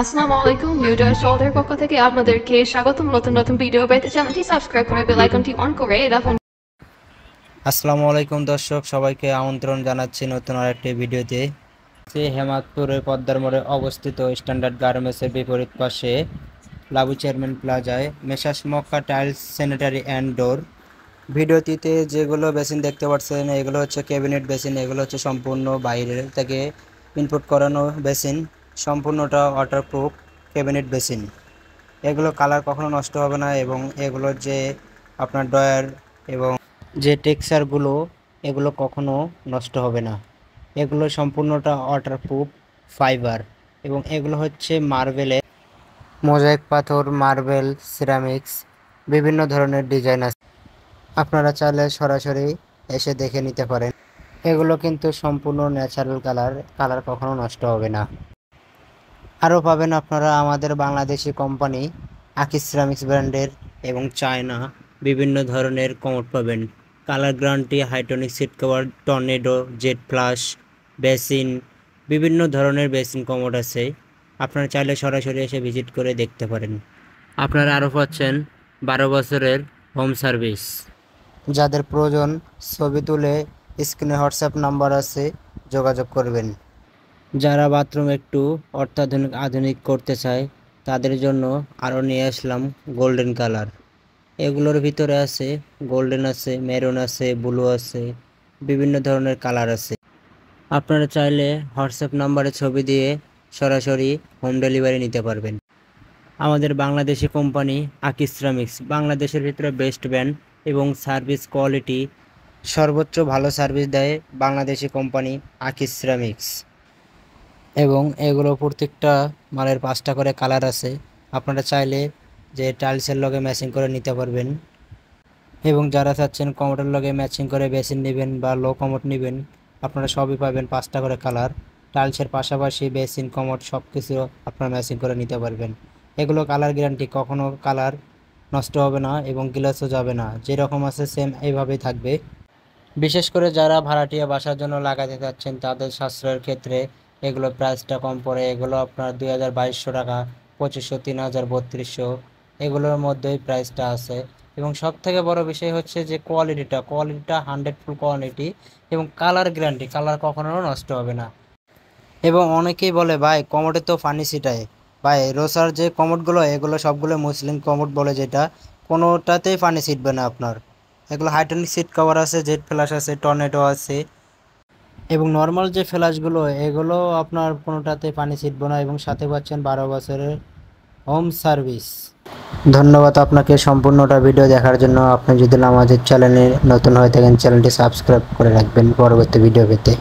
আসসালামু আলাইকুম ভিউয়ার সবাইকে পক্ষ থেকে আপনাদেরকে স্বাগতম নতুন নতুন ভিডিও পেতে চ্যানেলটি সাবস্ক্রাইব করে বেল আইকনটি অন করে রাখুন। আসসালামু আলাইকুম দর্শক, সবাইকে আমন্ত্রণ জানাচ্ছি নতুন আরেকটি ভিডিওতে। হেমাদপুরের পদ্মার মোড়ে অবস্থিত স্ট্যান্ডার্ড গার্মেন্টসের বিপরীত পাশে লাবু চেয়ারম্যান প্লাজায় messrs Mecca tiles sanitary and door. ভিডিওটিতে যেগুলো বেসিন দেখতে পাচ্ছেন এগুলো হচ্ছে ক্যাবিনেট বেসিন। এগুলো হচ্ছে সম্পূর্ণ বাইরে থেকে ইনপুট করানো বেসিন, সম্পূর্ণটা ওয়াটারপ্রুফ ক্যাবিনেট বেসিন। এগুলো কালার কখনো নষ্ট হবে না এবং এগুলোর যে আপনার ড্রয়ার এবং যে টেক্সচারগুলো এগুলো কখনো নষ্ট হবে না। এগুলো সম্পূর্ণটা ওয়াটারপ্রুফ ফাইবার এবং এগুলো হচ্ছে মার্বেলের মোজাইক পাথর, মার্বেল, সিরামিক্স, বিভিন্ন ধরনের ডিজাইন আছে। আপনারা চাইলে সরাসরি এসে দেখে নিতে পারেন। এগুলো কিন্তু সম্পূর্ণ ন্যাচারাল কালার কখনো নষ্ট হবে না। আরও পাবেন আপনারা আমাদের বাংলাদেশি কোম্পানি আকিস সিরামিক্স ব্র্যান্ডের এবং চায়না বিভিন্ন ধরনের কমোড পাবেন। কালার গ্যারান্টি, হাইটনিক seat cover, tornado, Z plus, basin, বিভিন্ন ধরনের বেসিন কমোড আছে। আপনারা চাইলে সরাসরি এসে ভিজিট করে দেখতে পারেন। আপনারা আরও পাচ্ছেন 12 বছরের হোম সার্ভিস। যাদের প্রয়োজন ছবি তুলে স্ক্রিনে হোয়াটসঅ্যাপ নাম্বার আছে, যোগাযোগ করবেন। যারা বাথরুম একটু আধুনিক করতে চায় তাদের জন্য আরও নিয়ে আসলাম গোল্ডেন কালার। এগুলোর ভিতরে আছে গোল্ডেন আছে, মেরুন আছে, ব্লু আছে, বিভিন্ন ধরনের কালার আছে। আপনারা চাইলে হোয়াটসঅ্যাপ নাম্বারে ছবি দিয়ে সরাসরি হোম ডেলিভারি নিতে পারবেন। আমাদের বাংলাদেশি কোম্পানি আকিস সিরামিক্স বাংলাদেশের ভিতরে বেস্ট ব্র্যান্ড এবং সার্ভিস কোয়ালিটি সর্বোচ্চ ভালো সার্ভিস দেয় বাংলাদেশি কোম্পানি আকিস সিরামিক্স। এবং এগুলো প্রত্যেকটা মালের 5টা করে কালার আছে। আপনারা চাইলে যে টাইলসের লগে ম্যাচিং করে নিতে পারবেন এবং যারা চাচ্ছেন কমোডের লগে ম্যাচিং করে বেসিন নেবেন বা লো কমোড নেবেন, আপনারা সবই পাবেন 5টা করে কালার। টাইলসের পাশাপাশি বেসিন, কমোড সব কিছু আপনারা ম্যাচিং করে নিতে পারবেন। এগুলো কালার গ্যারান্টি, কখনো কালার নষ্ট হবে না এবং গ্লাসও যাবে না, যেরকম আছে সেম এইভাবেই থাকবে। বিশেষ করে যারা ভাড়াটিয়া বাসার জন্য লাগাতে চাচ্ছেন তাদের সাশ্রয়ের ক্ষেত্রে এগুলো প্রাইসটা কম পড়ে। এগুলো আপনার 2200 টাকা, 2500, 3000, 3200 এগুলোর মধ্যেই প্রাইসটা আছে। এবং সব থেকে বড় বিষয় হচ্ছে যে কোয়ালিটিটা 100 ফুল কোয়ালিটি এবং কালার গ্যারান্টি, কালার কখনো নষ্ট হবে না। এবং অনেকেই বলে ভাই কমোডে তো ফানি সিটায়, ভাই রোসার যে কমোডগুলো এগুলো সবগুলো মুসলিম কমোড বলে, যেটা কোনোটাতেই ফানি ছিটবে না আপনার। এগুলো হাইড্রোলিক সিট কভার আছে, জেড ফ্ল্যাশ আছে, টর্নেডো আছে এবং নর্মাল যে ফ্ল্যাশগুলো এগুলো আপনার কোনোটাতে পানি ছিটবে না এবং সাথে পাচ্ছেন 12 বছরের হোম সার্ভিস। ধন্যবাদ আপনাকে সম্পূর্ণটা ভিডিও দেখার জন্য। আপনি যদি আমাদের চ্যানেলে নতুন হয়ে থাকেন চ্যানেলটি সাবস্ক্রাইব করে রাখবেন পরবর্তী ভিডিও পেতে।